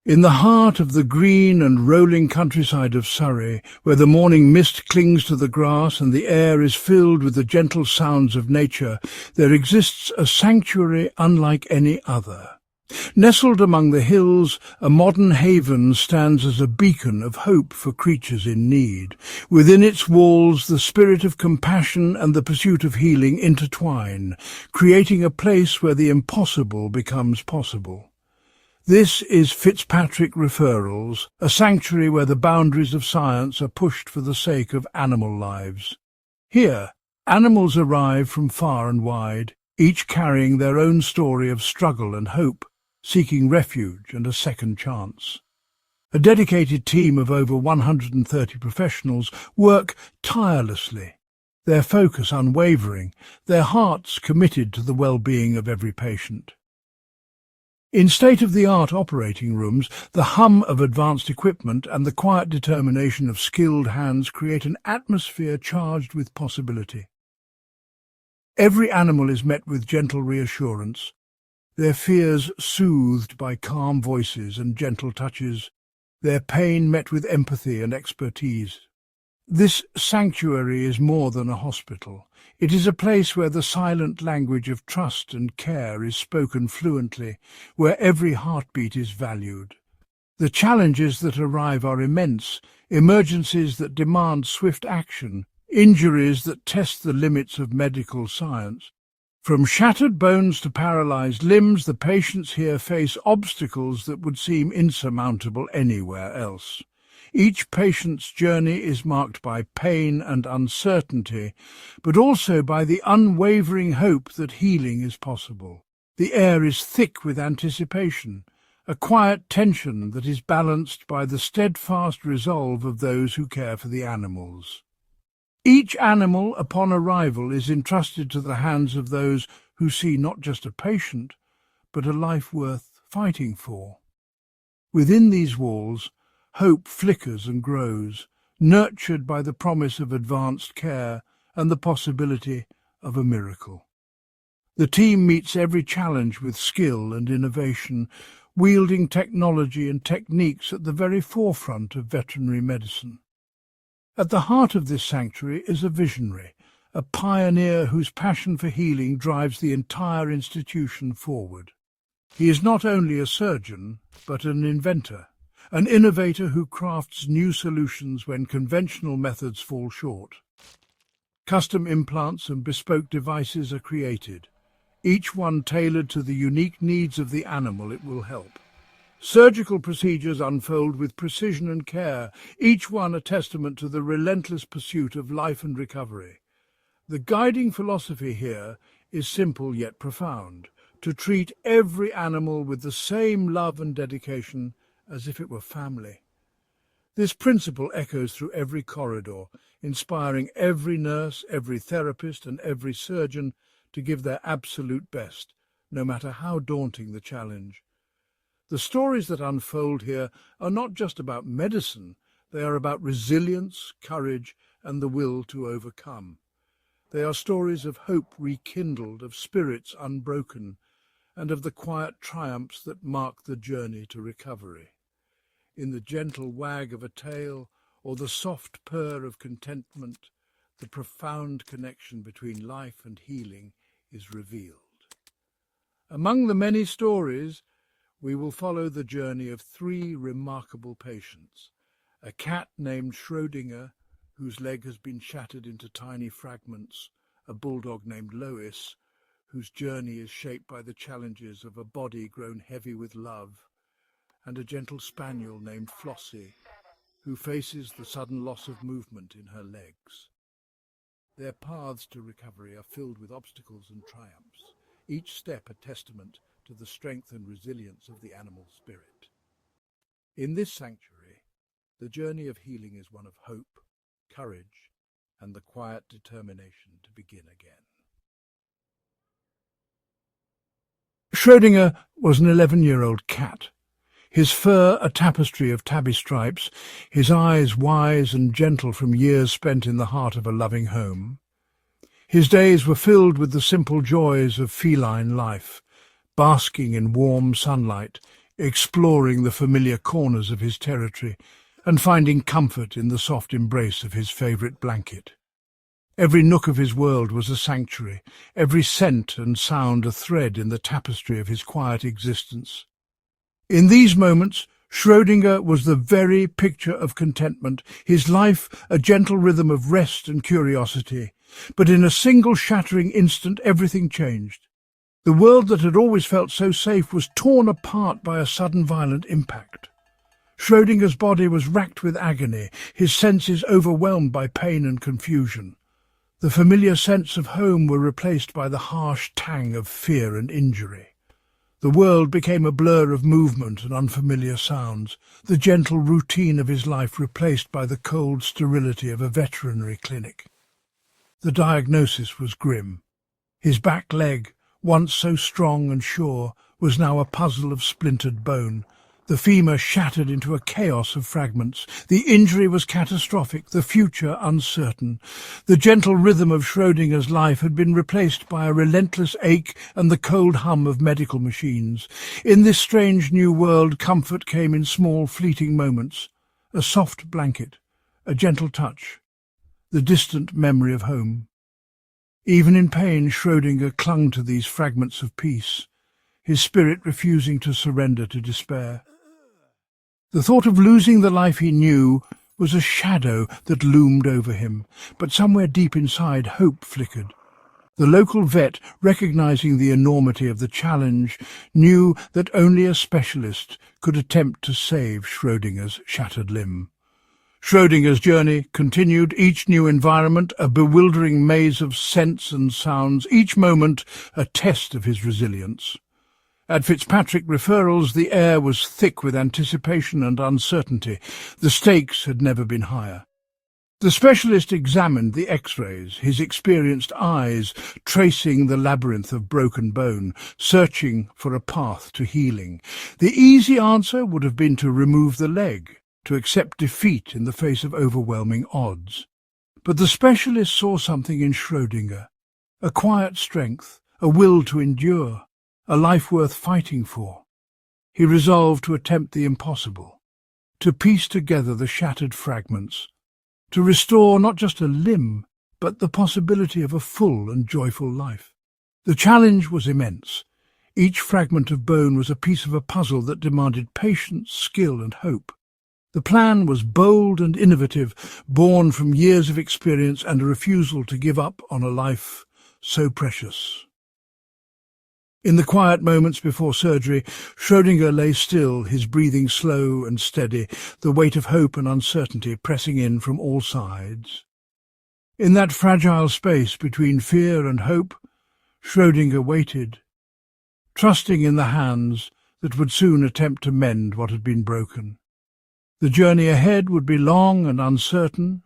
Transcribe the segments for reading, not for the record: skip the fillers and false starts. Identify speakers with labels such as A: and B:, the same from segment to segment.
A: In the heart of the green and rolling countryside of Surrey, where the morning mist clings to the grass and the air is filled with the gentle sounds of nature, there exists a sanctuary unlike any other. Nestled among the hills, a modern haven stands as a beacon of hope for creatures in need. Within its walls, the spirit of compassion and the pursuit of healing intertwine, creating a place where the impossible becomes possible. This is Fitzpatrick Referrals, a sanctuary where the boundaries of science are pushed for the sake of animal lives. Here, animals arrive from far and wide, each carrying their own story of struggle and hope, seeking refuge and a second chance. A dedicated team of over 130 professionals work tirelessly, their focus unwavering, their hearts committed to the well-being of every patient. In state-of-the-art operating rooms, the hum of advanced equipment and the quiet determination of skilled hands create an atmosphere charged with possibility. Every animal is met with gentle reassurance, their fears soothed by calm voices and gentle touches, their pain met with empathy and expertise. This sanctuary is more than a hospital. It is a place where the silent language of trust and care is spoken fluently, where every heartbeat is valued. The challenges that arrive are immense, emergencies that demand swift action, injuries that test the limits of medical science. From shattered bones to paralyzed limbs, the patients here face obstacles that would seem insurmountable anywhere else. Each patient's journey is marked by pain and uncertainty, but also by the unwavering hope that healing is possible. The air is thick with anticipation, a quiet tension that is balanced by the steadfast resolve of those who care for the animals. Each animal, upon arrival, is entrusted to the hands of those who see not just a patient, but a life worth fighting for. Within these walls, hope flickers and grows, nurtured by the promise of advanced care and the possibility of a miracle. The team meets every challenge with skill and innovation, wielding technology and techniques at the very forefront of veterinary medicine. At the heart of this sanctuary is a visionary, a pioneer whose passion for healing drives the entire institution forward. He is not only a surgeon, but an inventor, an innovator who crafts new solutions when conventional methods fall short. Custom implants and bespoke devices are created, each one tailored to the unique needs of the animal it will help. Surgical procedures unfold with precision and care, each one a testament to the relentless pursuit of life and recovery. The guiding philosophy here is simple yet profound: to treat every animal with the same love and dedication as if it were family. This principle echoes through every corridor, inspiring every nurse, every therapist, and every surgeon to give their absolute best, no matter how daunting the challenge. The stories that unfold here are not just about medicine, they are about resilience, courage, and the will to overcome. They are stories of hope rekindled, of spirits unbroken, and of the quiet triumphs that mark the journey to recovery. In the gentle wag of a tail or the soft purr of contentment, the profound connection between life and healing is revealed. Among the many stories, we will follow the journey of three remarkable patients: a cat named Schrodinger, whose leg has been shattered into tiny fragments, a bulldog named Lois, whose journey is shaped by the challenges of a body grown heavy with love, and a gentle spaniel named Flossy, who faces the sudden loss of movement in her legs. Their paths to recovery are filled with obstacles and triumphs, each step a testament to the strength and resilience of the animal spirit. In this sanctuary, the journey of healing is one of hope, courage, and the quiet determination to begin again. Schrodinger was an 11-year-old cat. His fur a tapestry of tabby stripes, his eyes wise and gentle from years spent in the heart of a loving home. His days were filled with the simple joys of feline life, basking in warm sunlight, exploring the familiar corners of his territory and finding comfort in the soft embrace of his favourite blanket. Every nook of his world was a sanctuary, every scent and sound a thread in the tapestry of his quiet existence. In these moments, Schrodinger was the very picture of contentment, his life a gentle rhythm of rest and curiosity. But in a single shattering instant, everything changed. The world that had always felt so safe was torn apart by a sudden violent impact. Schrodinger's body was racked with agony, his senses overwhelmed by pain and confusion. The familiar scents of home were replaced by the harsh tang of fear and injury. The world became a blur of movement and unfamiliar sounds, the gentle routine of his life replaced by the cold sterility of a veterinary clinic. The diagnosis was grim. His back leg, once so strong and sure, was now a puzzle of splintered bone. The femur shattered into a chaos of fragments. The injury was catastrophic, the future uncertain. The gentle rhythm of Schrodinger's life had been replaced by a relentless ache and the cold hum of medical machines. In this strange new world, comfort came in small, fleeting moments. A soft blanket, a gentle touch, the distant memory of home. Even in pain, Schrodinger clung to these fragments of peace, his spirit refusing to surrender to despair. The thought of losing the life he knew was a shadow that loomed over him, but somewhere deep inside hope flickered. The local vet, recognizing the enormity of the challenge, knew that only a specialist could attempt to save Schrodinger's shattered limb. Schrodinger's journey continued, each new environment a bewildering maze of scents and sounds, each moment a test of his resilience. At Fitzpatrick referrals, the air was thick with anticipation and uncertainty. The stakes had never been higher. The specialist examined the X-rays, his experienced eyes tracing the labyrinth of broken bone, searching for a path to healing. The easy answer would have been to remove the leg, to accept defeat in the face of overwhelming odds. But the specialist saw something in Schrodinger, a quiet strength, a will to endure, a life worth fighting for. He resolved to attempt the impossible, to piece together the shattered fragments, to restore not just a limb, but the possibility of a full and joyful life. The challenge was immense. Each fragment of bone was a piece of a puzzle that demanded patience, skill, and hope. The plan was bold and innovative, born from years of experience and a refusal to give up on a life so precious. In the quiet moments before surgery, Schrodinger lay still, his breathing slow and steady, the weight of hope and uncertainty pressing in from all sides. In that fragile space between fear and hope, Schrodinger waited, trusting in the hands that would soon attempt to mend what had been broken. The journey ahead would be long and uncertain,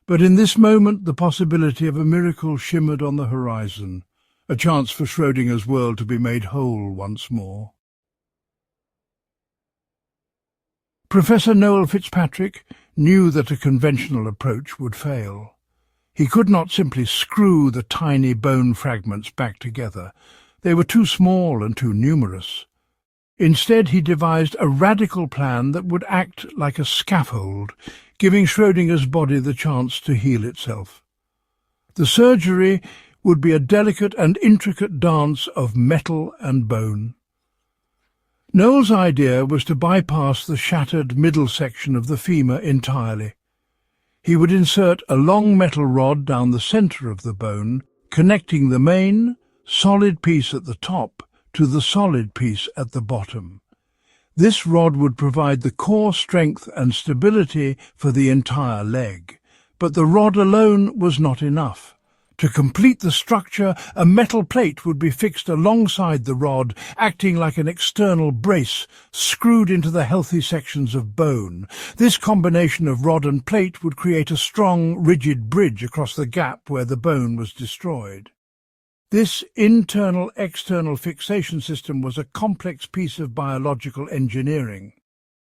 A: but in this moment the possibility of a miracle shimmered on the horizon, a chance for Schrodinger's world to be made whole once more. Professor Noel Fitzpatrick knew that a conventional approach would fail. He could not simply screw the tiny bone fragments back together. They were too small and too numerous. Instead, he devised a radical plan that would act like a scaffold, giving Schrodinger's body the chance to heal itself. The surgery would be a delicate and intricate dance of metal and bone. Noel's idea was to bypass the shattered middle section of the femur entirely. He would insert a long metal rod down the centre of the bone, connecting the main, solid piece at the top to the solid piece at the bottom. This rod would provide the core strength and stability for the entire leg, but the rod alone was not enough. To complete the structure, a metal plate would be fixed alongside the rod, acting like an external brace screwed into the healthy sections of bone. This combination of rod and plate would create a strong, rigid bridge across the gap where the bone was destroyed. This internal-external fixation system was a complex piece of biological engineering.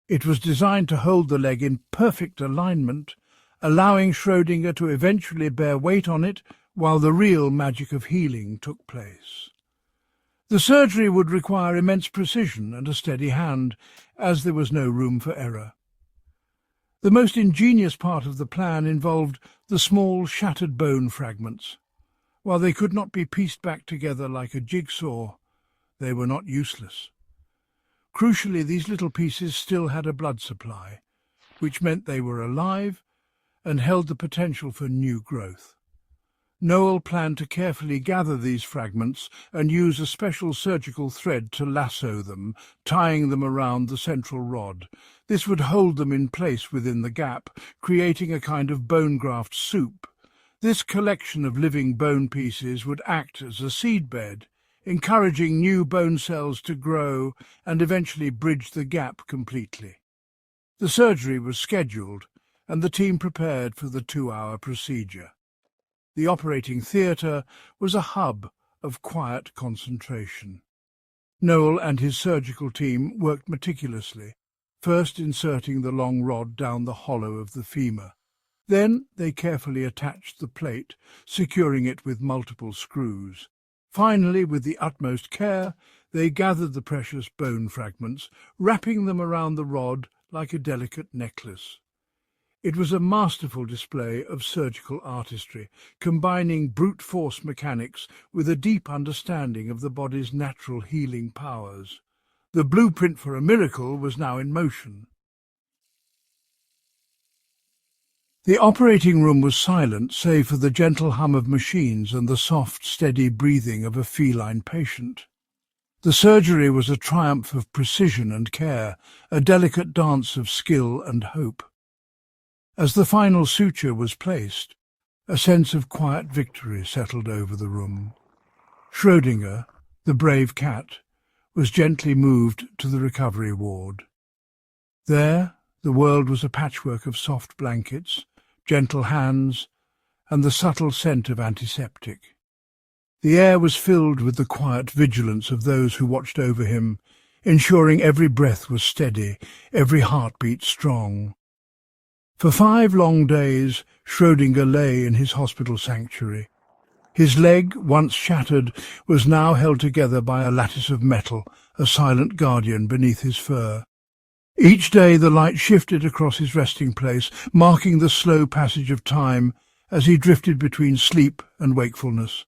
A: It was designed to hold the leg in perfect alignment, allowing Schrodinger to eventually bear weight on it while the real magic of healing took place. The surgery would require immense precision and a steady hand, as there was no room for error. The most ingenious part of the plan involved the small, shattered bone fragments. While they could not be pieced back together like a jigsaw, they were not useless. Crucially, these little pieces still had a blood supply, which meant they were alive and held the potential for new growth. Noel planned to carefully gather these fragments and use a special surgical thread to lasso them, tying them around the central rod. This would hold them in place within the gap, creating a kind of bone graft soup. This collection of living bone pieces would act as a seedbed, encouraging new bone cells to grow and eventually bridge the gap completely. The surgery was scheduled, and the team prepared for the 2-hour procedure. The operating theatre was a hub of quiet concentration. Noel and his surgical team worked meticulously, first inserting the long rod down the hollow of the femur. Then they carefully attached the plate, securing it with multiple screws. Finally, with the utmost care, they gathered the precious bone fragments, wrapping them around the rod like a delicate necklace. It was a masterful display of surgical artistry, combining brute force mechanics with a deep understanding of the body's natural healing powers. The blueprint for a miracle was now in motion. The operating room was silent, save for the gentle hum of machines and the soft, steady breathing of a feline patient. The surgery was a triumph of precision and care, a delicate dance of skill and hope. As the final suture was placed, a sense of quiet victory settled over the room. Schrodinger, the brave cat, was gently moved to the recovery ward. There, the world was a patchwork of soft blankets, gentle hands, and the subtle scent of antiseptic. The air was filled with the quiet vigilance of those who watched over him, ensuring every breath was steady, every heartbeat strong. For 5 long days, Schrodinger lay in his hospital sanctuary. His leg, once shattered, was now held together by a lattice of metal, a silent guardian beneath his fur. Each day the light shifted across his resting place, marking the slow passage of time as he drifted between sleep and wakefulness.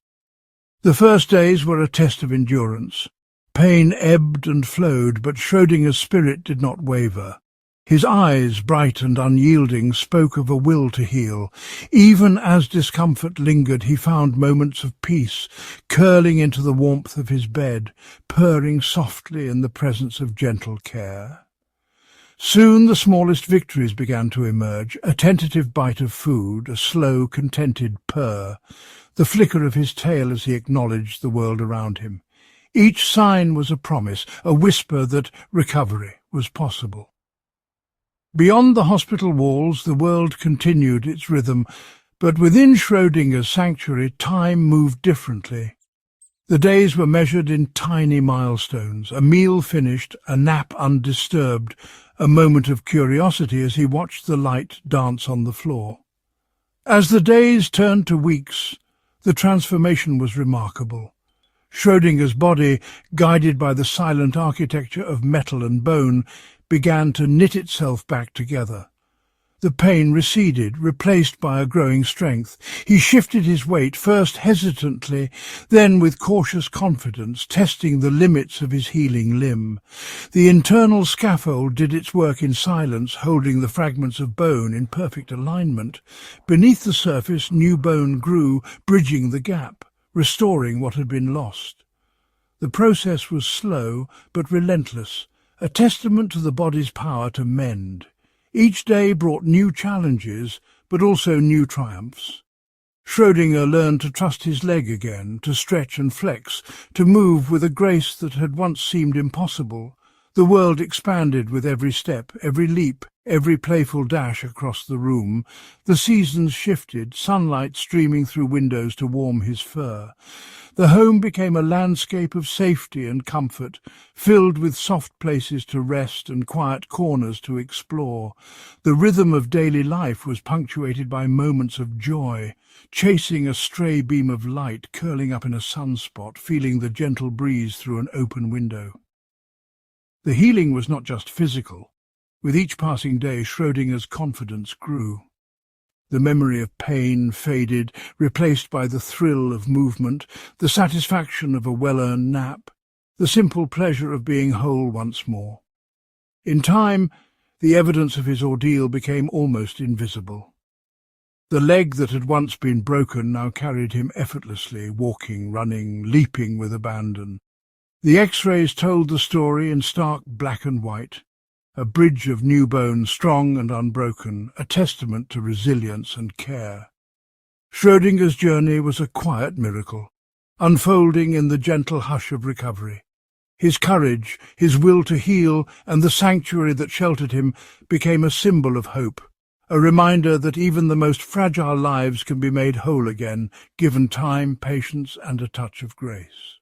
A: The first days were a test of endurance. Pain ebbed and flowed, but Schrodinger's spirit did not waver. His eyes, bright and unyielding, spoke of a will to heal. Even as discomfort lingered, he found moments of peace, curling into the warmth of his bed, purring softly in the presence of gentle care. Soon the smallest victories began to emerge, a tentative bite of food, a slow, contented purr, the flicker of his tail as he acknowledged the world around him. Each sign was a promise, a whisper that recovery was possible. Beyond the hospital walls, the world continued its rhythm, but within Schrodinger's sanctuary, time moved differently. The days were measured in tiny milestones, a meal finished, a nap undisturbed, a moment of curiosity as he watched the light dance on the floor. As the days turned to weeks, the transformation was remarkable. Schrodinger's body, guided by the silent architecture of metal and bone, began to knit itself back together. The pain receded, replaced by a growing strength. He shifted his weight, first hesitantly, then with cautious confidence, testing the limits of his healing limb. The internal scaffold did its work in silence, holding the fragments of bone in perfect alignment. Beneath the surface, new bone grew, bridging the gap, restoring what had been lost. The process was slow but relentless, a testament to the body's power to mend. Each day brought new challenges, but also new triumphs. Schrodinger learned to trust his leg again, to stretch and flex, to move with a grace that had once seemed impossible. The world expanded with every step, every leap, every playful dash across the room. The seasons shifted, sunlight streaming through windows to warm his fur. The home became a landscape of safety and comfort, filled with soft places to rest and quiet corners to explore. The rhythm of daily life was punctuated by moments of joy, chasing a stray beam of light, curling up in a sunspot, feeling the gentle breeze through an open window. The healing was not just physical. With each passing day, Schrödinger's confidence grew. The memory of pain faded, replaced by the thrill of movement, the satisfaction of a well-earned nap, the simple pleasure of being whole once more. In time, the evidence of his ordeal became almost invisible. The leg that had once been broken now carried him effortlessly, walking, running, leaping with abandon. The X-rays told the story in stark black and white, a bridge of new bone, strong and unbroken, a testament to resilience and care. Schrödinger's journey was a quiet miracle, unfolding in the gentle hush of recovery. His courage, his will to heal, and the sanctuary that sheltered him became a symbol of hope, a reminder that even the most fragile lives can be made whole again, given time, patience, and a touch of grace.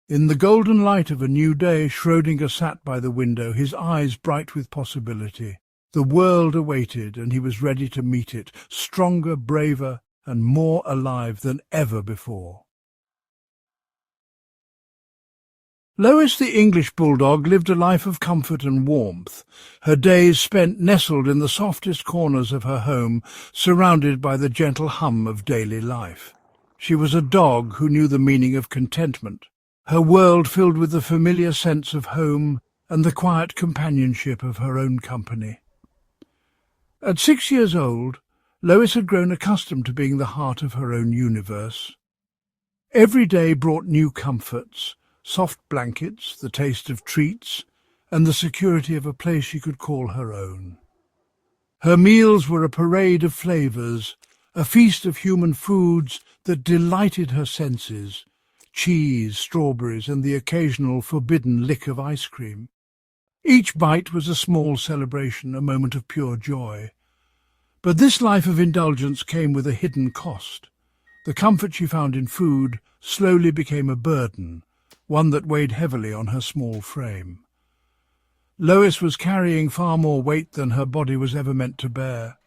A: In the golden light of a new day, Schrödinger sat by the window, his eyes bright with possibility. The world awaited, and he was ready to meet it, stronger, braver, and more alive than ever before. Lois, the English bulldog, lived a life of comfort and warmth, her days spent nestled in the softest corners of her home, surrounded by the gentle hum of daily life. She was a dog who knew the meaning of contentment, her world filled with the familiar sense of home and the quiet companionship of her own company. At 6 years old, Lois had grown accustomed to being the heart of her own universe. Every day brought new comforts, soft blankets, the taste of treats, and the security of a place she could call her own. Her meals were a parade of flavours, a feast of human foods that delighted her senses, cheese, strawberries, and the occasional forbidden lick of ice cream. Each bite was a small celebration, a moment of pure joy. But this life of indulgence came with a hidden cost. The comfort she found in food slowly became a burden, one that weighed heavily on her small frame. Lois was carrying far more weight than her body was ever meant to bear.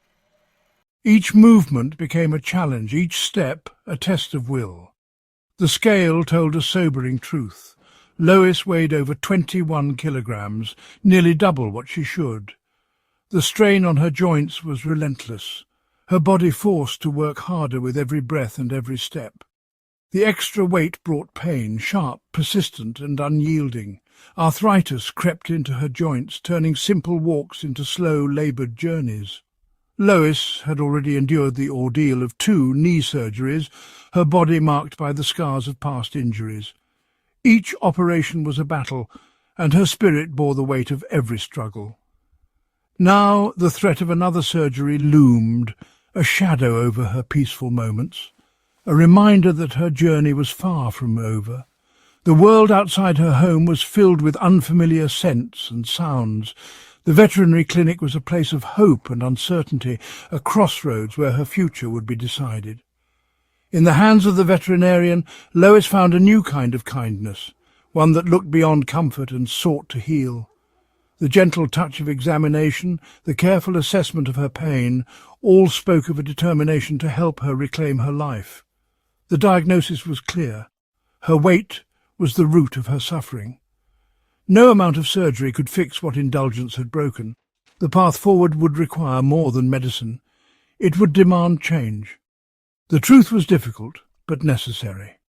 A: Each movement became a challenge, each step a test of will. The scale told a sobering truth. Lois weighed over 21 kilograms, nearly double what she should. The strain on her joints was relentless, her body forced to work harder with every breath and every step. The extra weight brought pain, sharp, persistent, and unyielding. Arthritis crept into her joints, turning simple walks into slow, laboured journeys. Lois had already endured the ordeal of 2 knee surgeries, her body marked by the scars of past injuries. Each operation was a battle, and her spirit bore the weight of every struggle. Now the threat of another surgery loomed, a shadow over her peaceful moments, a reminder that her journey was far from over. The world outside her home was filled with unfamiliar scents and sounds. The veterinary clinic was a place of hope and uncertainty, a crossroads where her future would be decided. In the hands of the veterinarian, Lois found a new kind of kindness, one that looked beyond comfort and sought to heal. The gentle touch of examination, the careful assessment of her pain, all spoke of a determination to help her reclaim her life. The diagnosis was clear. Her weight was the root of her suffering. No amount of surgery could fix what indulgence had broken. The path forward would require more than medicine. It would demand change. The truth was difficult, but necessary.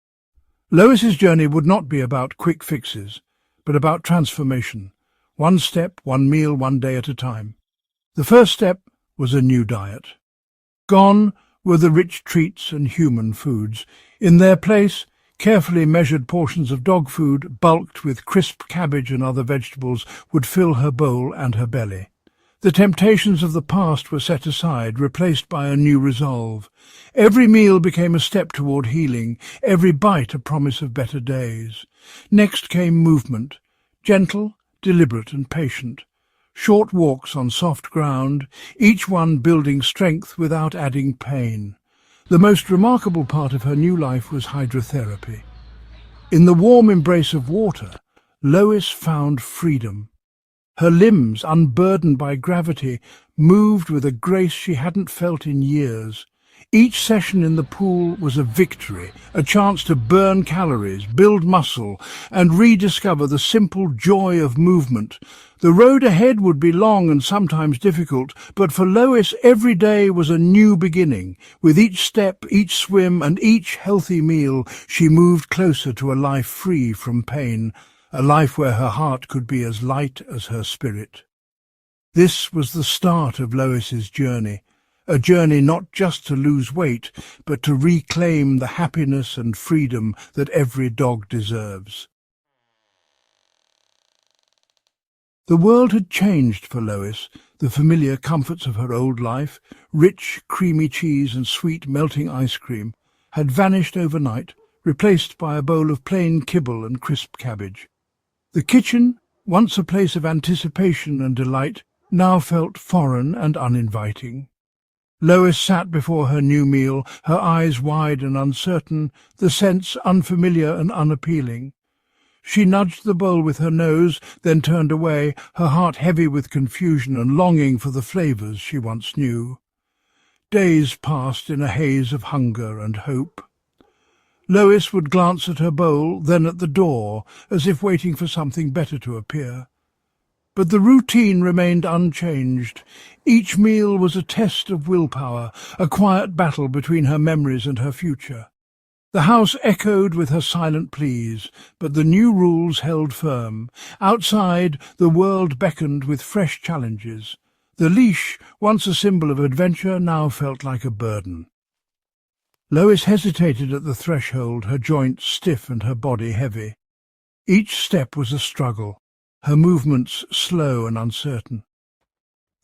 A: Lois's journey would not be about quick fixes, but about transformation. One step, one meal, one day at a time. The first step was a new diet. Gone were the rich treats and human foods. In their place, carefully measured portions of dog food, bulked with crisp cabbage and other vegetables, would fill her bowl and her belly. The temptations of the past were set aside, replaced by a new resolve. Every meal became a step toward healing, every bite a promise of better days. Next came movement, gentle deliberate and patient. Short walks on soft ground, each one building strength without adding pain. The most remarkable part of her new life was hydrotherapy. In the warm embrace of water, Lois found freedom. Her limbs, unburdened by gravity, moved with a grace she hadn't felt in years. Each session in the pool was a victory, a chance to burn calories, build muscle, and rediscover the simple joy of movement. The road ahead would be long and sometimes difficult, but for Lois every day was a new beginning. With each step, each swim, and each healthy meal, she moved closer to a life free from pain, a life where her heart could be as light as her spirit. This was the start of Lois's journey. A journey not just to lose weight, but to reclaim the happiness and freedom that every dog deserves. The world had changed for Lois. The familiar comforts of her old life, rich, creamy cheese and sweet, melting ice cream, had vanished overnight, replaced by a bowl of plain kibble and crisp cabbage. The kitchen, once a place of anticipation and delight, now felt foreign and uninviting. Lois sat before her new meal, her eyes wide and uncertain, the scents unfamiliar and unappealing. She nudged the bowl with her nose, then turned away, her heart heavy with confusion and longing for the flavours she once knew. Days passed in a haze of hunger and hope. Lois would glance at her bowl, then at the door, as if waiting for something better to appear. But the routine remained unchanged. Each meal was a test of willpower, a quiet battle between her memories and her future. The house echoed with her silent pleas, but the new rules held firm. Outside, the world beckoned with fresh challenges. The leash, once a symbol of adventure, now felt like a burden. Lois hesitated at the threshold, her joints stiff and her body heavy. Each step was a struggle, her movements slow and uncertain.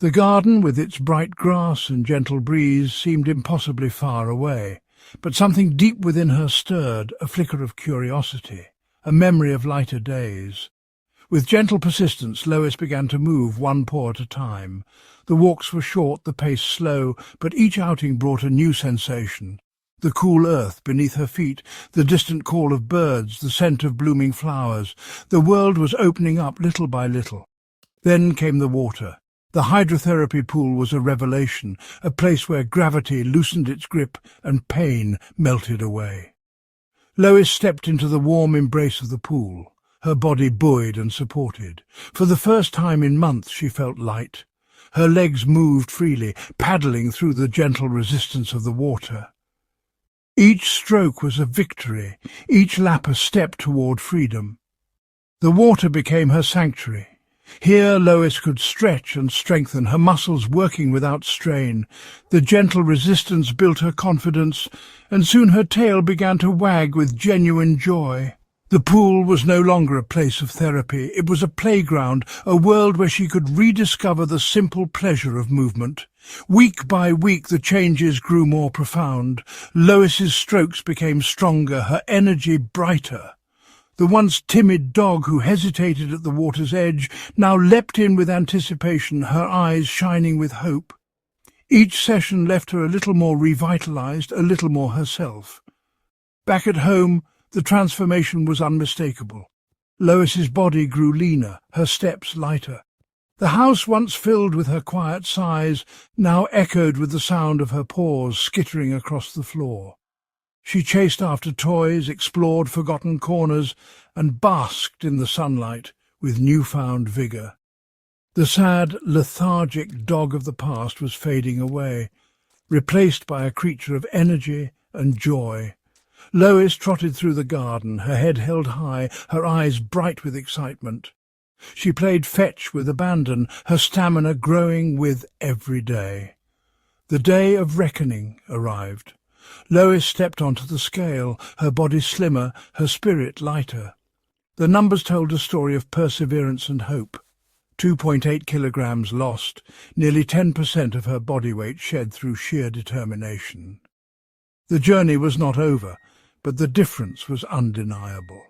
A: The garden, with its bright grass and gentle breeze, seemed impossibly far away, but something deep within her stirred, a flicker of curiosity, a memory of lighter days. With gentle persistence, Lois began to move one paw at a time. The walks were short, the pace slow, but each outing brought a new sensation. The cool earth beneath her feet, the distant call of birds, the scent of blooming flowers. The world was opening up little by little. Then came the water. The hydrotherapy pool was a revelation, a place where gravity loosened its grip and pain melted away. Lois stepped into the warm embrace of the pool, her body buoyed and supported. For the first time in months she felt light. Her legs moved freely, paddling through the gentle resistance of the water. Each stroke was a victory, each lap a step toward freedom. The water became her sanctuary. Here Lois could stretch and strengthen, her muscles working without strain. The gentle resistance built her confidence, and soon her tail began to wag with genuine joy. The pool was no longer a place of therapy. It was a playground, a world where she could rediscover the simple pleasure of movement. Week by week the changes grew more profound. Lois's strokes became stronger, her energy brighter. The once timid dog who hesitated at the water's edge now leapt in with anticipation, her eyes shining with hope. Each session left her a little more revitalized, a little more herself. Back at home, the transformation was unmistakable. Lois's body grew leaner, her steps lighter. The house, once filled with her quiet sighs, now echoed with the sound of her paws skittering across the floor. She chased after toys, explored forgotten corners, and basked in the sunlight with newfound vigour. The sad, lethargic dog of the past was fading away, replaced by a creature of energy and joy. Lois trotted through the garden, her head held high, her eyes bright with excitement. She played fetch with abandon, her stamina growing with every day. The day of reckoning arrived. Lois stepped onto the scale, her body slimmer, her spirit lighter. The numbers told a story of perseverance and hope. 2.8 kilograms lost, nearly 10% of her body weight shed through sheer determination. The journey was not over, but the difference was undeniable.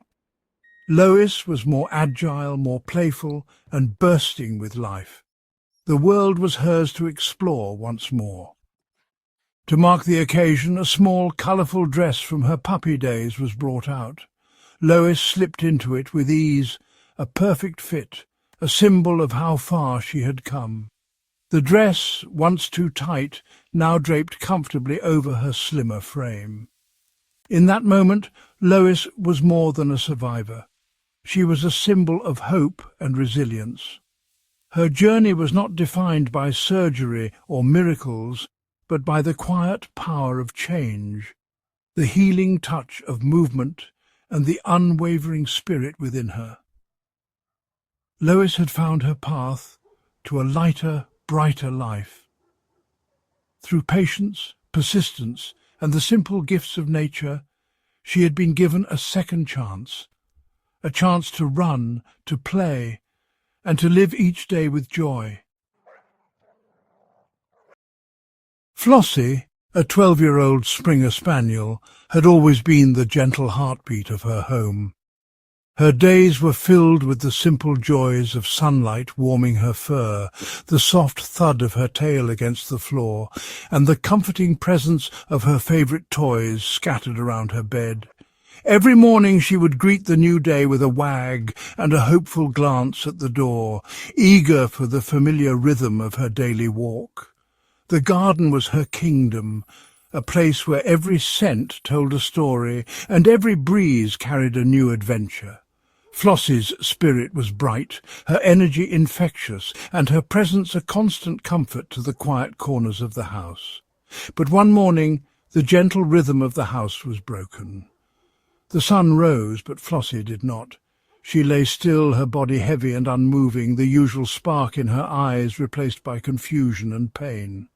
A: Lois was more agile, more playful, and bursting with life. The world was hers to explore once more. To mark the occasion, a small, colourful dress from her puppy days was brought out. Lois slipped into it with ease, a perfect fit, a symbol of how far she had come. The dress, once too tight, now draped comfortably over her slimmer frame. In that moment, Lois was more than a survivor. She was a symbol of hope and resilience. Her journey was not defined by surgery or miracles, but by the quiet power of change, the healing touch of movement, and the unwavering spirit within her. Lois had found her path to a lighter, brighter life. Through patience, persistence, and the simple gifts of nature, she had been given a second chance, a chance to run, to play, and to live each day with joy. Flossy, a 12-year-old Springer Spaniel, had always been the gentle heartbeat of her home. Her days were filled with the simple joys of sunlight warming her fur, the soft thud of her tail against the floor, and the comforting presence of her favourite toys scattered around her bed. Every morning she would greet the new day with a wag and a hopeful glance at the door, eager for the familiar rhythm of her daily walk. The garden was her kingdom, a place where every scent told a story and every breeze carried a new adventure. Flossy's spirit was bright, her energy infectious, and her presence a constant comfort to the quiet corners of the house. But one morning the gentle rhythm of the house was broken. The sun rose, but Flossy did not. She lay still, her body heavy and unmoving, the usual spark in her eyes replaced by confusion and pain.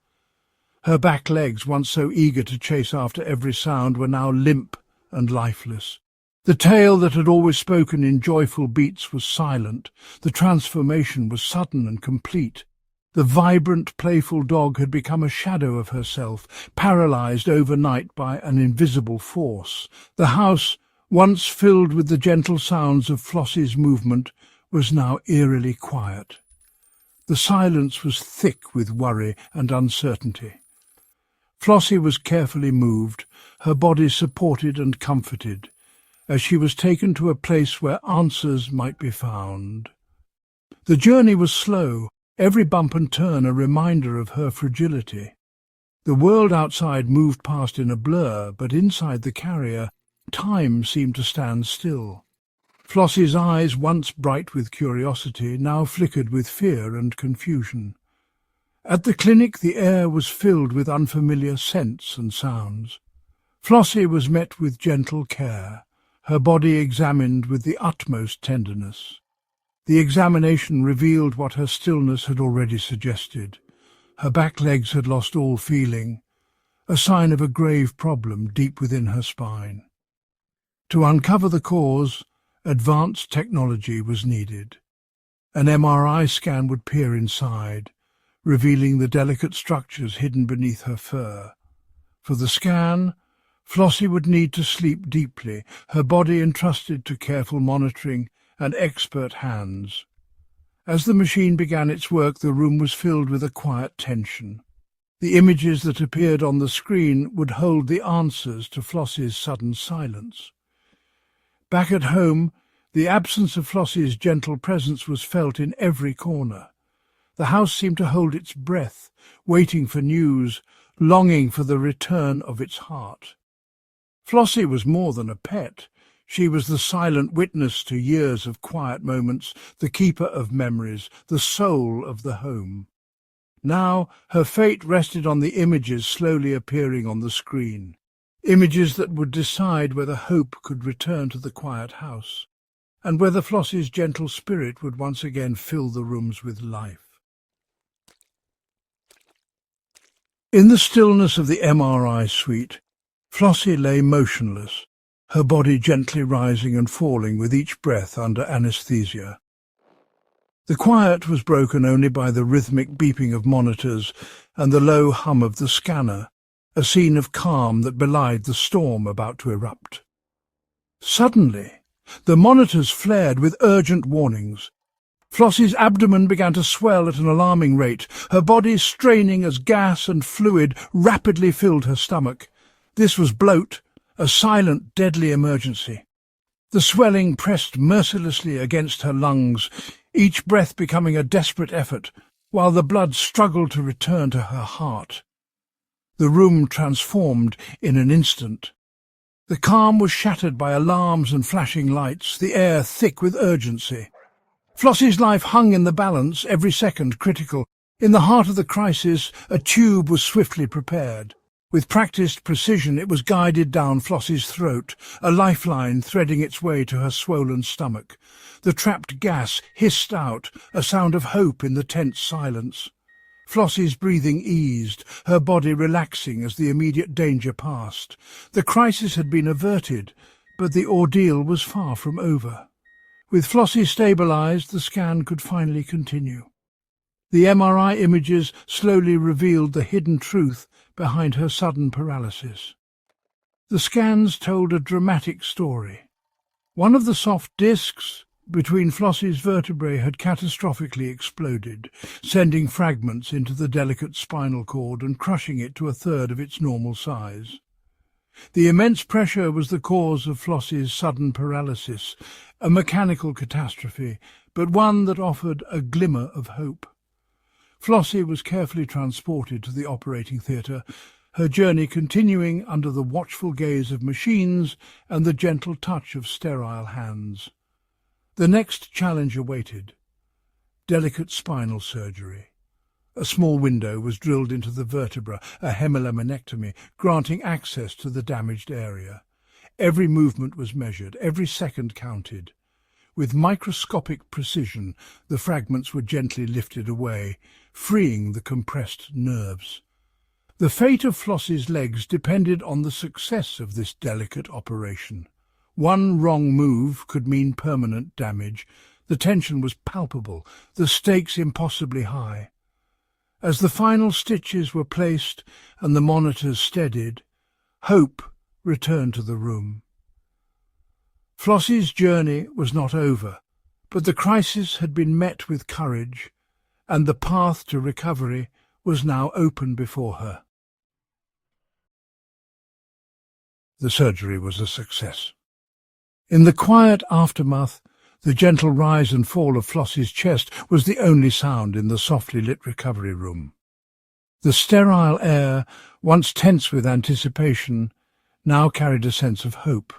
A: Her back legs, once so eager to chase after every sound, were now limp and lifeless. The tail that had always spoken in joyful beats was silent. The transformation was sudden and complete. The vibrant, playful dog had become a shadow of herself, paralyzed overnight by an invisible force. The house, once filled with the gentle sounds of Flossy's movement, was now eerily quiet. The silence was thick with worry and uncertainty. Flossy was carefully moved, her body supported and comforted, as she was taken to a place where answers might be found. The journey was slow, every bump and turn a reminder of her fragility. The world outside moved past in a blur, but inside the carrier, time seemed to stand still. Flossy's eyes, once bright with curiosity, now flickered with fear and confusion. At the clinic the air was filled with unfamiliar scents and sounds. Flossy was met with gentle care, her body examined with the utmost tenderness. The examination revealed what her stillness had already suggested. Her back legs had lost all feeling, a sign of a grave problem deep within her spine. To uncover the cause, advanced technology was needed. An MRI scan would peer inside, revealing the delicate structures hidden beneath her fur. For the scan, Flossy would need to sleep deeply, her body entrusted to careful monitoring and expert hands. As the machine began its work, the room was filled with a quiet tension. The images that appeared on the screen would hold the answers to Flossy's sudden silence. Back at home, the absence of Flossy's gentle presence was felt in every corner. The house seemed to hold its breath, waiting for news, longing for the return of its heart. Flossy was more than a pet. She was the silent witness to years of quiet moments, the keeper of memories, the soul of the home. Now her fate rested on the images slowly appearing on the screen, images that would decide whether hope could return to the quiet house, and whether Flossy's gentle spirit would once again fill the rooms with life. In the stillness of the MRI suite, Flossy lay motionless, her body gently rising and falling with each breath under anesthesia. The quiet was broken only by the rhythmic beeping of monitors and the low hum of the scanner, a scene of calm that belied the storm about to erupt. Suddenly, The monitors flared with urgent warnings. Flossie's abdomen began to swell at an alarming rate, her body straining as gas and fluid rapidly filled her stomach. This was bloat, a silent, deadly emergency. The swelling pressed mercilessly against her lungs, each breath becoming a desperate effort, while the blood struggled to return to her heart. The room transformed in an instant. The calm was shattered by alarms and flashing lights, the air thick with urgency. Flossie's life hung in the balance, every second critical. In the heart of the crisis, a tube was swiftly prepared. With practiced precision, it was guided down Flossie's throat, a lifeline threading its way to her swollen stomach. The trapped gas hissed out, a sound of hope in the tense silence. Flossie's breathing eased, her body relaxing as the immediate danger passed. The crisis had been averted, but the ordeal was far from over. With Flossie stabilized, the scan could finally continue. The MRI images slowly revealed the hidden truth behind her sudden paralysis. The scans told a dramatic story. One of the soft discs between Flossie's vertebrae had catastrophically exploded, sending fragments into the delicate spinal cord and crushing it to a third of its normal size. The immense pressure was the cause of Flossie's sudden paralysis, a mechanical catastrophe, but one that offered a glimmer of hope. Flossie was carefully transported to the operating theatre, her journey continuing under the watchful gaze of machines and the gentle touch of sterile hands. The next challenge awaited: delicate spinal surgery. A small window was drilled into the vertebra, a hemilaminectomy, granting access to the damaged area. Every movement was measured, every second counted. With microscopic precision, the fragments were gently lifted away, freeing the compressed nerves. The fate of Flossie's legs depended on the success of this delicate operation. One wrong move could mean permanent damage. The tension was palpable, the stakes impossibly high. As the final stitches were placed and the monitors steadied, hope returned to the room. Flossie's journey was not over, but the crisis had been met with courage, and the path to recovery was now open before her. The surgery was a success. In the quiet aftermath, the gentle rise and fall of Flossie's chest was the only sound in the softly lit recovery room. The sterile air, once tense with anticipation, now carried a sense of hope.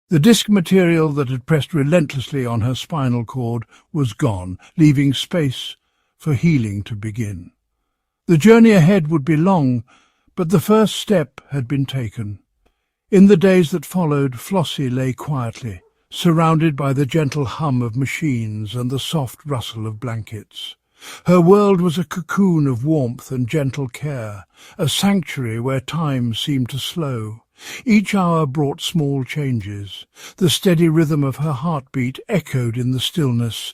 A: The disc material that had pressed relentlessly on her spinal cord was gone, leaving space for healing to begin. The journey ahead would be long, but the first step had been taken. In the days that followed, Flossie lay quietly, surrounded by the gentle hum of machines and the soft rustle of blankets. Her world was a cocoon of warmth and gentle care, a sanctuary where time seemed to slow. Each hour brought small changes. The steady rhythm of her heartbeat echoed in the stillness,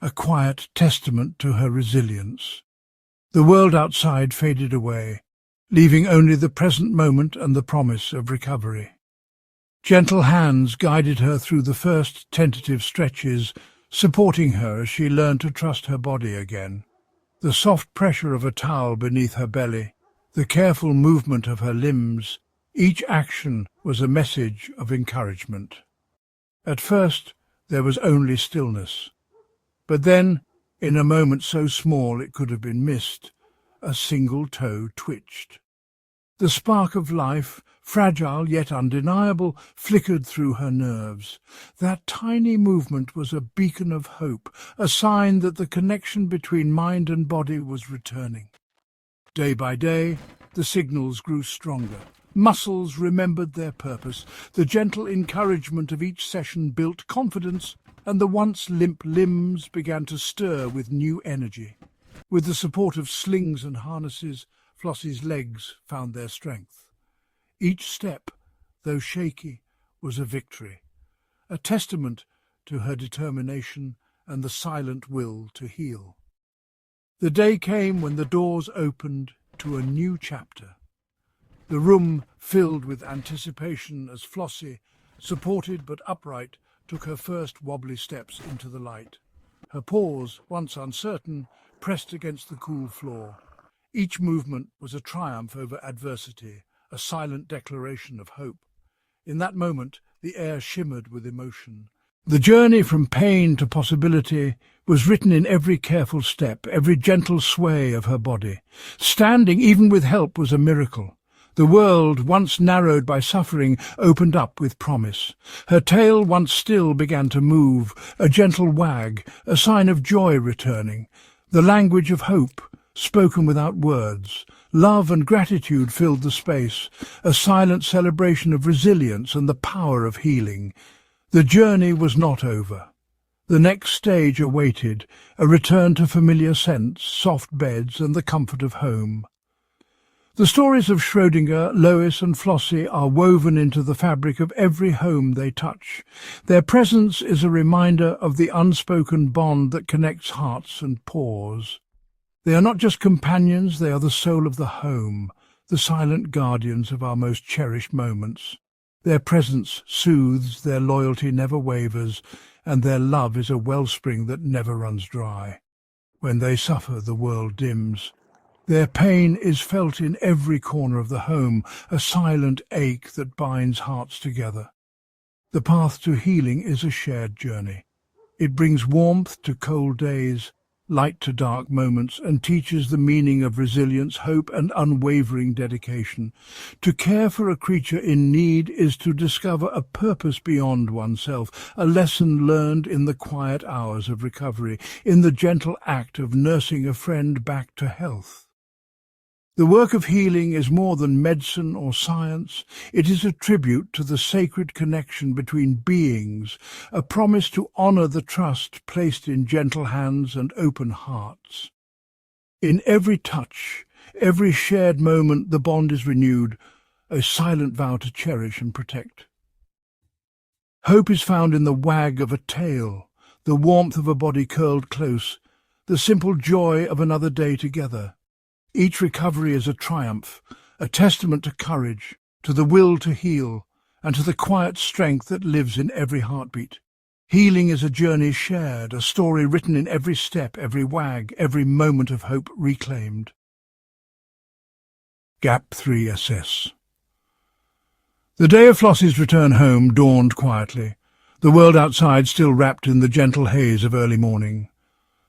A: a quiet testament to her resilience. The world outside faded away, leaving only the present moment and the promise of recovery. Gentle hands guided her through the first tentative stretches, supporting her as she learned to trust her body again. The soft pressure of a towel beneath her belly, the careful movement of her limbs, each action was a message of encouragement. At first, there was only stillness. But then, in a moment so small it could have been missed, a single toe twitched. The spark of life, fragile yet undeniable, flickered through her nerves. That tiny movement was a beacon of hope, a sign that the connection between mind and body was returning. Day by day, the signals grew stronger. Muscles remembered their purpose. The gentle encouragement of each session built confidence, and the once limp limbs began to stir with new energy. With the support of slings and harnesses, Flossie's legs found their strength. Each step, though shaky, was a victory, a testament to her determination and the silent will to heal. The day came when the doors opened to a new chapter. The room filled with anticipation as Flossie, supported but upright, took her first wobbly steps into the light. Her paws, once uncertain, pressed against the cool floor. Each movement was a triumph over adversity, a silent declaration of hope. In that moment, the air shimmered with emotion. The journey from pain to possibility was written in every careful step, every gentle sway of her body. Standing, even with help, was a miracle. The world, once narrowed by suffering, opened up with promise. Her tail, once still, began to move, a gentle wag, a sign of joy returning. The language of hope, spoken without words. Love and gratitude filled the space, a silent celebration of resilience and the power of healing. The journey was not over. The next stage awaited, a return to familiar scents, soft beds, and the comfort of home. The stories of Schrodinger, Lois, and Flossy are woven into the fabric of every home they touch. Their presence is a reminder of the unspoken bond that connects hearts and paws. They are not just companions, they are the soul of the home, the silent guardians of our most cherished moments. Their presence soothes, their loyalty never wavers, and their love is a wellspring that never runs dry. When they suffer, the world dims. Their pain is felt in every corner of the home, a silent ache that binds hearts together. The path to healing is a shared journey. It brings warmth to cold days, light to dark moments, and teaches the meaning of resilience, hope, and unwavering dedication. To care for a creature in need is to discover a purpose beyond oneself, a lesson learned in the quiet hours of recovery, in the gentle act of nursing a friend back to health. The work of healing is more than medicine or science. It is a tribute to the sacred connection between beings, a promise to honor the trust placed in gentle hands and open hearts. In every touch, every shared moment, the bond is renewed, a silent vow to cherish and protect. Hope is found in the wag of a tail, the warmth of a body curled close, the simple joy of another day together. Each recovery is a triumph, a testament to courage, to the will to heal, and to the quiet strength that lives in every heartbeat. Healing is a journey shared, a story written in every step, every wag, every moment of hope reclaimed. Gap 3 Assess. The day of Flossie's return home dawned quietly, the world outside still wrapped in the gentle haze of early morning.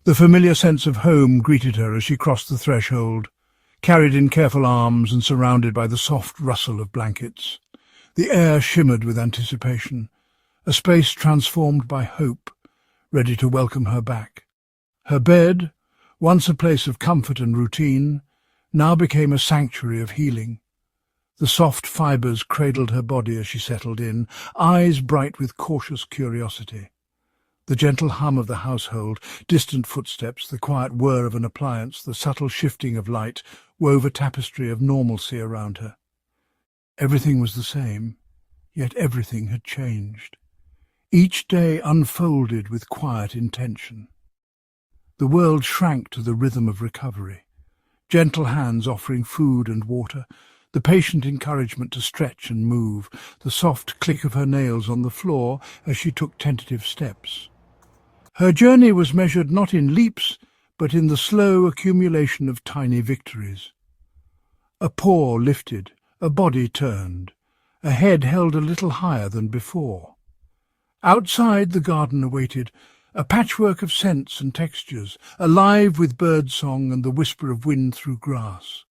A: The familiar sense of home greeted her as she crossed the threshold, carried in careful arms and surrounded by the soft rustle of blankets. The air shimmered with anticipation, a space transformed by hope, ready to welcome her back. Her bed, once a place of comfort and routine, now became a sanctuary of healing. The soft fibres cradled her body as she settled in, eyes bright with cautious curiosity. The gentle hum of the household, distant footsteps, the quiet whir of an appliance, the subtle shifting of light wove a tapestry of normalcy around her. Everything was the same, yet everything had changed. Each day unfolded with quiet intention. The world shrank to the rhythm of recovery, gentle hands offering food and water, the patient encouragement to stretch and move, the soft click of her nails on the floor as she took tentative steps. Her journey was measured not in leaps, but in the slow accumulation of tiny victories. A paw lifted, a body turned, a head held a little higher than before. Outside the garden awaited, a patchwork of scents and textures, alive with birdsong and the whisper of wind through grass.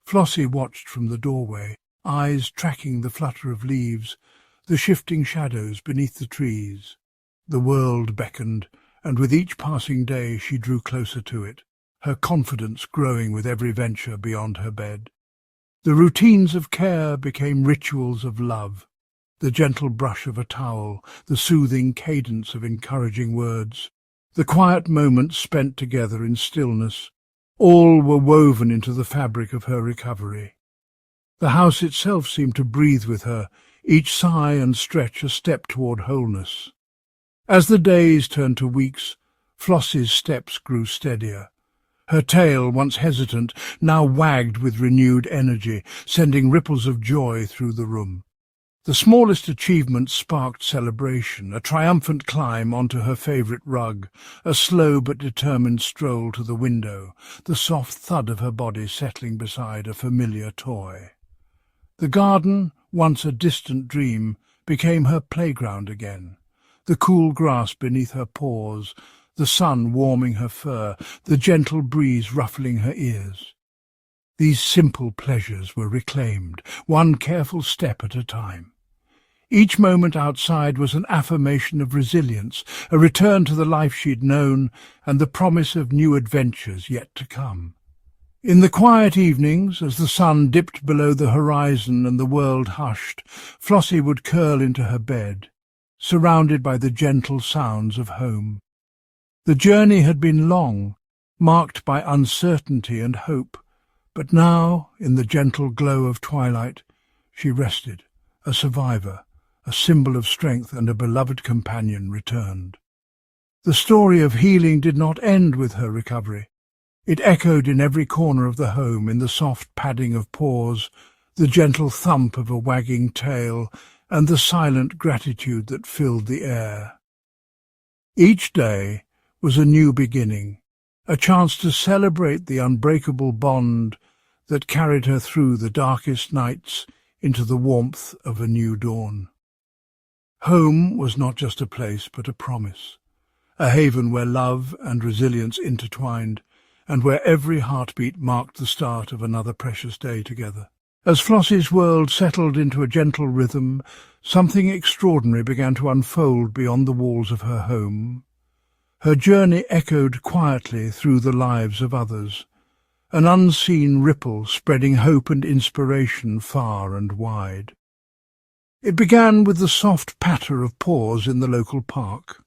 A: Flossie watched from the doorway, eyes tracking the flutter of leaves, the shifting shadows beneath the trees. The world beckoned, and with each passing day she drew closer to it, her confidence growing with every venture beyond her bed. The routines of care became rituals of love, the gentle brush of a towel, the soothing cadence of encouraging words, the quiet moments spent together in stillness, all were woven into the fabric of her recovery. The house itself seemed to breathe with her, each sigh and stretch a step toward wholeness. As the days turned to weeks, Flossie's steps grew steadier. Her tail, once hesitant, now wagged with renewed energy, sending ripples of joy through the room. The smallest achievement sparked celebration, a triumphant climb onto her favourite rug, a slow but determined stroll to the window, the soft thud of her body settling beside a familiar toy. The garden, once a distant dream, became her playground again. The cool grass beneath her paws, the sun warming her fur, the gentle breeze ruffling her ears. These simple pleasures were reclaimed, one careful step at a time. Each moment outside was an affirmation of resilience, a return to the life she'd known, and the promise of new adventures yet to come. In the quiet evenings, as the sun dipped below the horizon and the world hushed, Flossie would curl into her bed, surrounded by the gentle sounds of home. The journey had been long, marked by uncertainty and hope, but now, in the gentle glow of twilight, she rested, a survivor. A symbol of strength and a beloved companion returned. The story of healing did not end with her recovery. It echoed in every corner of the home, in the soft padding of paws, the gentle thump of a wagging tail, and the silent gratitude that filled the air. Each day was a new beginning, a chance to celebrate the unbreakable bond that carried her through the darkest nights into the warmth of a new dawn. Home was not just a place, but a promise, a haven where love and resilience intertwined, and where every heartbeat marked the start of another precious day together. As Flossie's world settled into a gentle rhythm, something extraordinary began to unfold beyond the walls of her home. Her journey echoed quietly through the lives of others, an unseen ripple spreading hope and inspiration far and wide. It began with the soft patter of paws in the local park.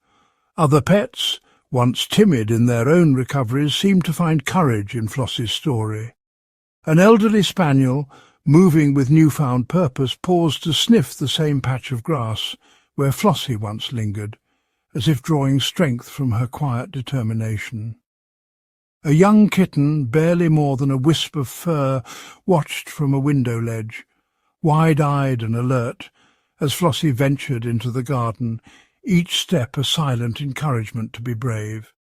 A: Other pets, once timid in their own recoveries, seemed to find courage in Flossie's story. An elderly spaniel, moving with newfound purpose, paused to sniff the same patch of grass where Flossie once lingered, as if drawing strength from her quiet determination. A young kitten, barely more than a wisp of fur, watched from a window ledge, wide-eyed and alert, as Flossie ventured into the garden, each step a silent encouragement to be brave.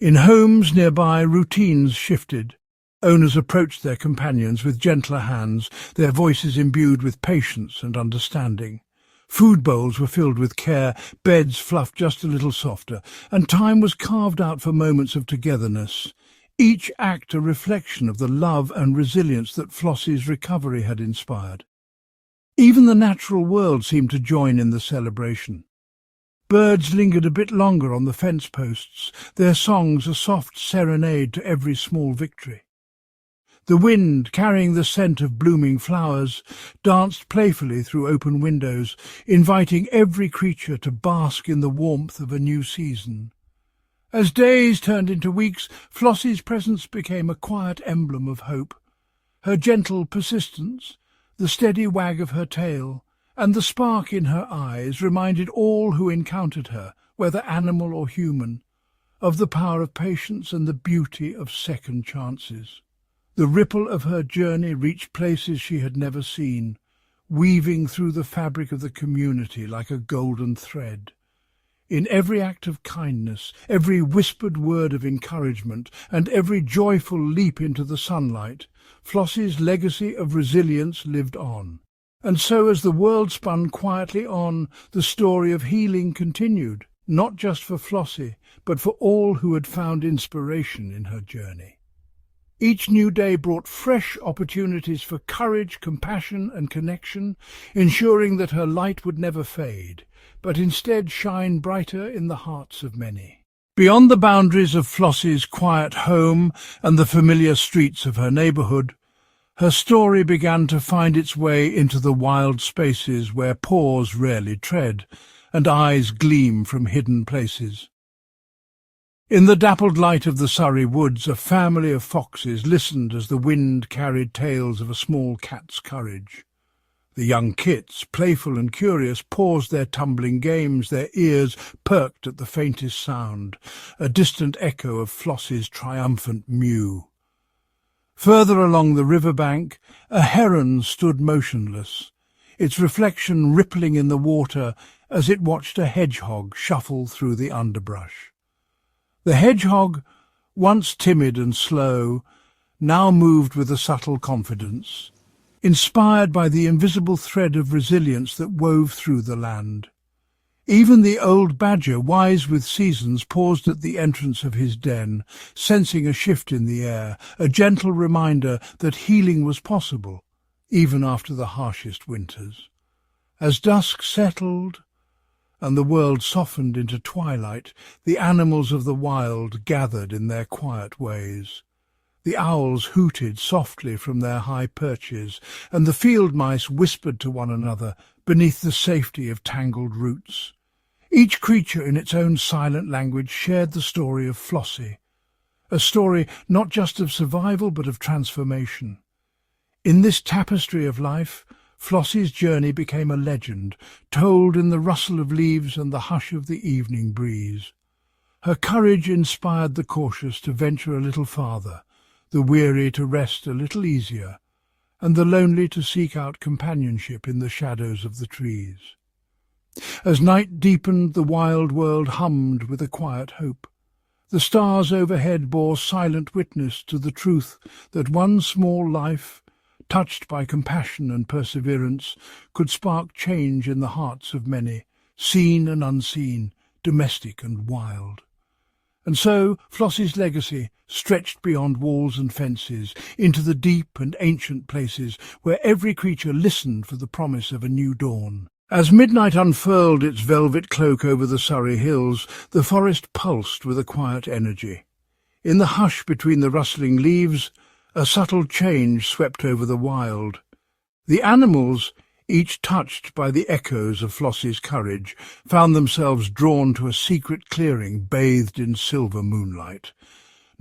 A: In homes nearby, routines shifted. Owners approached their companions with gentler hands, their voices imbued with patience and understanding. Food bowls were filled with care, beds fluffed just a little softer, and time was carved out for moments of togetherness, each act a reflection of the love and resilience that Flossie's recovery had inspired. Even the natural world seemed to join in the celebration. Birds lingered a bit longer on the fence posts, their songs a soft serenade to every small victory. The wind, carrying the scent of blooming flowers, danced playfully through open windows, inviting every creature to bask in the warmth of a new season. As days turned into weeks, Flossie's presence became a quiet emblem of hope. Her gentle persistence, the steady wag of her tail, and the spark in her eyes reminded all who encountered her, whether animal or human, of the power of patience and the beauty of second chances. The ripple of her journey reached places she had never seen, weaving through the fabric of the community like a golden thread. In every act of kindness, every whispered word of encouragement, and every joyful leap into the sunlight, Flossie's legacy of resilience lived on. And so as the world spun quietly on, the story of healing continued, not just for Flossie, but for all who had found inspiration in her journey. Each new day brought fresh opportunities for courage, compassion, and connection, ensuring that her light would never fade, but instead shine brighter in the hearts of many. Beyond the boundaries of Flossie's quiet home and the familiar streets of her neighbourhood, her story began to find its way into the wild spaces where paws rarely tread and eyes gleam from hidden places. In the dappled light of the Surrey woods, a family of foxes listened as the wind carried tales of a small cat's courage. The young kits, playful and curious, paused their tumbling games, their ears perked at the faintest sound, a distant echo of Flossie's triumphant mew. Further along the river bank, a heron stood motionless, its reflection rippling in the water as it watched a hedgehog shuffle through the underbrush. The hedgehog, once timid and slow, now moved with a subtle confidence, inspired by the invisible thread of resilience that wove through the land. Even the old badger, wise with seasons, paused at the entrance of his den, sensing a shift in the air, a gentle reminder that healing was possible, even after the harshest winters. As dusk settled and the world softened into twilight, the animals of the wild gathered in their quiet ways. The owls hooted softly from their high perches, and the field mice whispered to one another beneath the safety of tangled roots. Each creature in its own silent language shared the story of Flossy, a story not just of survival but of transformation. In this tapestry of life, Flossy's journey became a legend, told in the rustle of leaves and the hush of the evening breeze. Her courage inspired the cautious to venture a little farther, the weary to rest a little easier, and the lonely to seek out companionship in the shadows of the trees. As night deepened, the wild world hummed with a quiet hope. The stars overhead bore silent witness to the truth that one small life, touched by compassion and perseverance, could spark change in the hearts of many, seen and unseen, domestic and wild. And so Flossy's legacy stretched beyond walls and fences, into the deep and ancient places where every creature listened for the promise of a new dawn. As midnight unfurled its velvet cloak over the Surrey hills, the forest pulsed with a quiet energy. In the hush between the rustling leaves, a subtle change swept over the wild. The animals, each touched by the echoes of Flossy's courage, found themselves drawn to a secret clearing bathed in silver moonlight.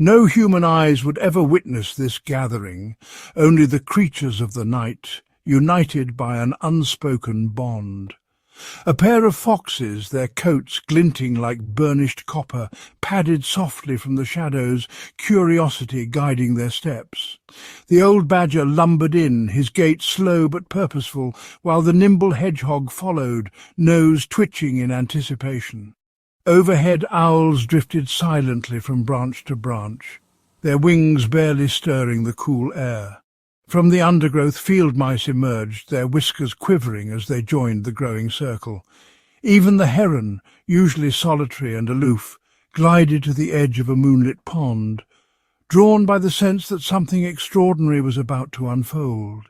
A: No human eyes would ever witness this gathering, only the creatures of the night, united by an unspoken bond. A pair of foxes, their coats glinting like burnished copper, padded softly from the shadows, curiosity guiding their steps. The old badger lumbered in, his gait slow but purposeful, while the nimble hedgehog followed, nose twitching in anticipation. Overhead owls drifted silently from branch to branch, their wings barely stirring the cool air. From the undergrowth field mice emerged, their whiskers quivering as they joined the growing circle. Even the heron, usually solitary and aloof, glided to the edge of a moonlit pond, drawn by the sense that something extraordinary was about to unfold.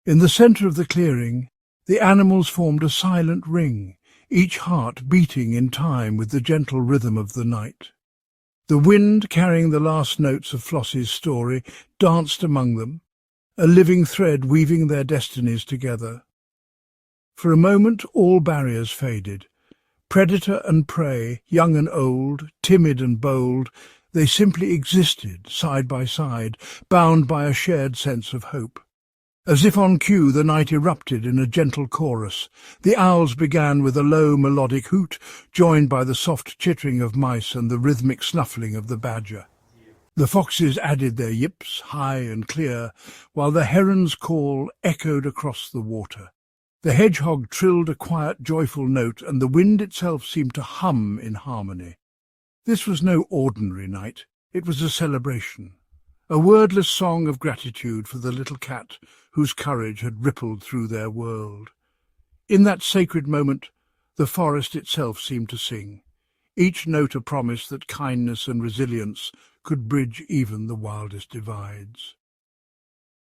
A: In the centre of the clearing, the animals formed a silent ring, each heart beating in time with the gentle rhythm of the night. The wind, carrying the last notes of Flossy's story, danced among them, a living thread weaving their destinies together. For a moment all barriers faded. Predator and prey, young and old, timid and bold, they simply existed, side by side, bound by a shared sense of hope. As if on cue, the night erupted in a gentle chorus. The owls began with a low melodic hoot, joined by the soft chittering of mice and the rhythmic snuffling of the badger. The foxes added their yips, high and clear, while the heron's call echoed across the water. The hedgehog trilled a quiet, joyful note, and the wind itself seemed to hum in harmony. This was no ordinary night. It was a celebration, a wordless song of gratitude for the little cat whose courage had rippled through their world. In that sacred moment, the forest itself seemed to sing, each note a promise that kindness and resilience could bridge even the wildest divides.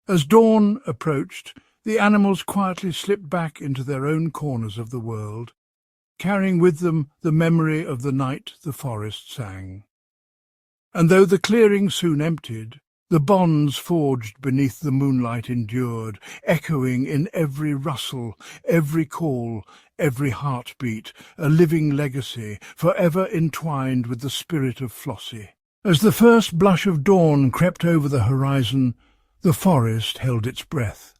A: As dawn approached, the animals quietly slipped back into their own corners of the world, carrying with them the memory of the night the forest sang. And though the clearing soon emptied, the bonds forged beneath the moonlight endured, echoing in every rustle, every call, every heartbeat, a living legacy, forever entwined with the spirit of Flossy. As the first blush of dawn crept over the horizon, the forest held its breath.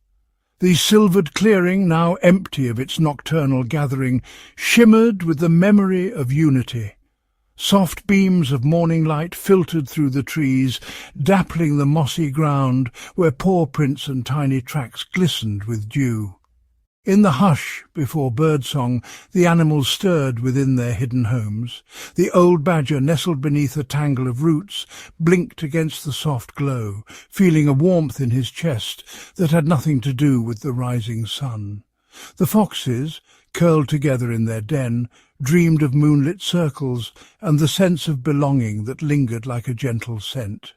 A: The silvered clearing, now empty of its nocturnal gathering, shimmered with the memory of unity. Soft beams of morning light filtered through the trees, dappling the mossy ground where paw prints and tiny tracks glistened with dew. In the hush before birdsong, the animals stirred within their hidden homes. The old badger, nestled beneath a tangle of roots, blinked against the soft glow, feeling a warmth in his chest that had nothing to do with the rising sun. The foxes, curled together in their den, dreamed of moonlit circles and the sense of belonging that lingered like a gentle scent.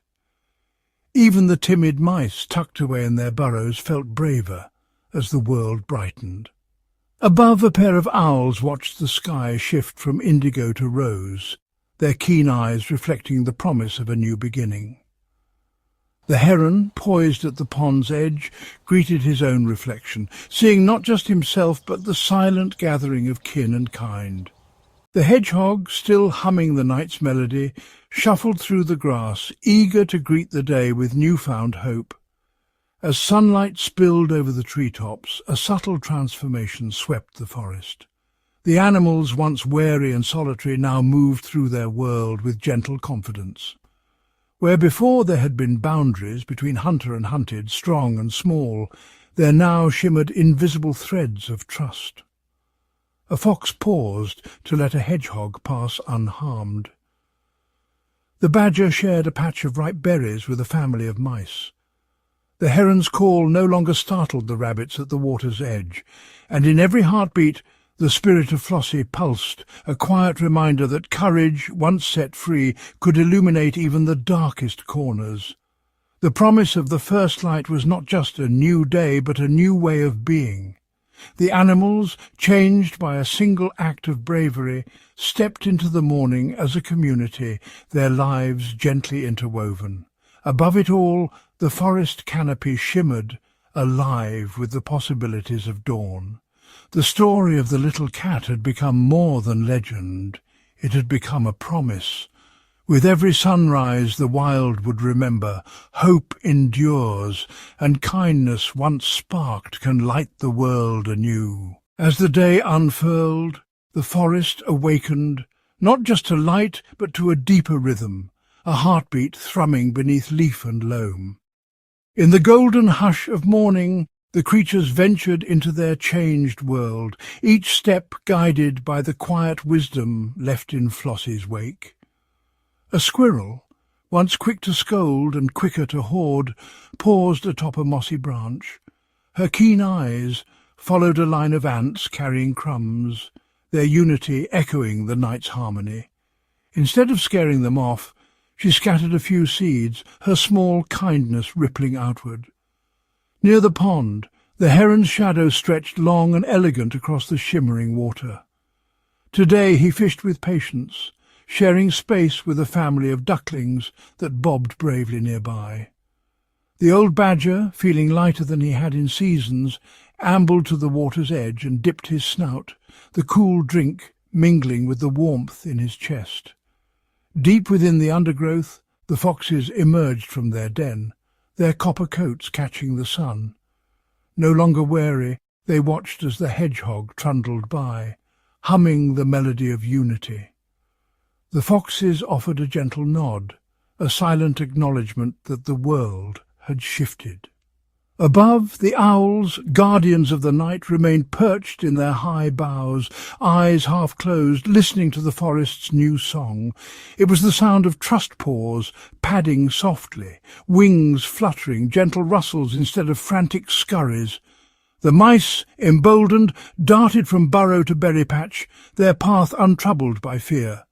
A: Even the timid mice, tucked away in their burrows, felt braver as the world brightened. Above, a pair of owls watched the sky shift from indigo to rose, their keen eyes reflecting the promise of a new beginning. The heron, poised at the pond's edge, greeted his own reflection, seeing not just himself but the silent gathering of kin and kind. The hedgehog, still humming the night's melody, shuffled through the grass, eager to greet the day with newfound hope. As sunlight spilled over the treetops, a subtle transformation swept the forest. The animals, once wary and solitary, now moved through their world with gentle confidence. Where before there had been boundaries between hunter and hunted, strong and small, there now shimmered invisible threads of trust. A fox paused to let a hedgehog pass unharmed. The badger shared a patch of ripe berries with a family of mice. The heron's call no longer startled the rabbits at the water's edge, and in every heartbeat the spirit of Flossy pulsed, a quiet reminder that courage, once set free, could illuminate even the darkest corners. The promise of the first light was not just a new day, but a new way of being. The animals, changed by a single act of bravery, stepped into the morning as a community, their lives gently interwoven. Above it all, the forest canopy shimmered, alive with the possibilities of dawn. The story of the little cat had become more than legend. It had become a promise. With every sunrise the wild would remember, hope endures, and kindness once sparked can light the world anew. As the day unfurled, the forest awakened, not just to light, but to a deeper rhythm, a heartbeat thrumming beneath leaf and loam. In the golden hush of morning, the creatures ventured into their changed world, each step guided by the quiet wisdom left in Flossy's wake. A squirrel, once quick to scold and quicker to hoard, paused atop a mossy branch. Her keen eyes followed a line of ants carrying crumbs, their unity echoing the night's harmony. Instead of scaring them off, she scattered a few seeds, her small kindness rippling outward. Near the pond, the heron's shadow stretched long and elegant across the shimmering water. Today he fished with patience, sharing space with a family of ducklings that bobbed bravely nearby. The old badger, feeling lighter than he had in seasons, ambled to the water's edge and dipped his snout, the cool drink mingling with the warmth in his chest. Deep within the undergrowth, the foxes emerged from their den, their copper coats catching the sun. No longer wary, they watched as the hedgehog trundled by, humming the melody of unity. The foxes offered a gentle nod, a silent acknowledgement that the world had shifted. Above, the owls, guardians of the night, remained perched in their high boughs, eyes half closed, listening to the forest's new song. It was the sound of trust paws, padding softly, wings fluttering, gentle rustles instead of frantic scurries. The mice, emboldened, darted from burrow to berry patch, their path untroubled by fear.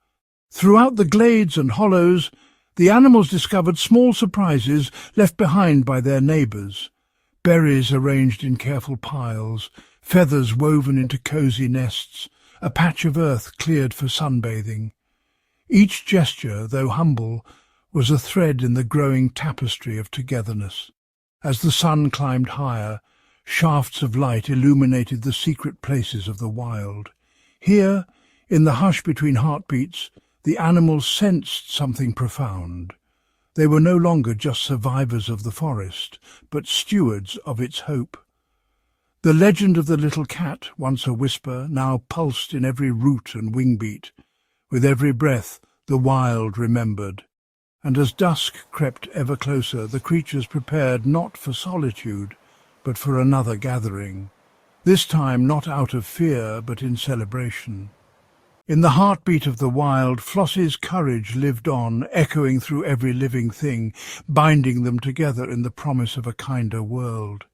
A: Throughout the glades and hollows, the animals discovered small surprises left behind by their neighbours. Berries arranged in careful piles, feathers woven into cosy nests, a patch of earth cleared for sunbathing. Each gesture, though humble, was a thread in the growing tapestry of togetherness. As the sun climbed higher, shafts of light illuminated the secret places of the wild. Here, in the hush between heartbeats, the animals sensed something profound. They were no longer just survivors of the forest, but stewards of its hope. The legend of the little cat, once a whisper, now pulsed in every root and wingbeat. With every breath, the wild remembered. And as dusk crept ever closer, the creatures prepared not for solitude, but for another gathering. this time not out of fear but in celebration. In the heartbeat of the wild, Flossy's courage lived on, echoing through every living thing, binding them together in the promise of a kinder world.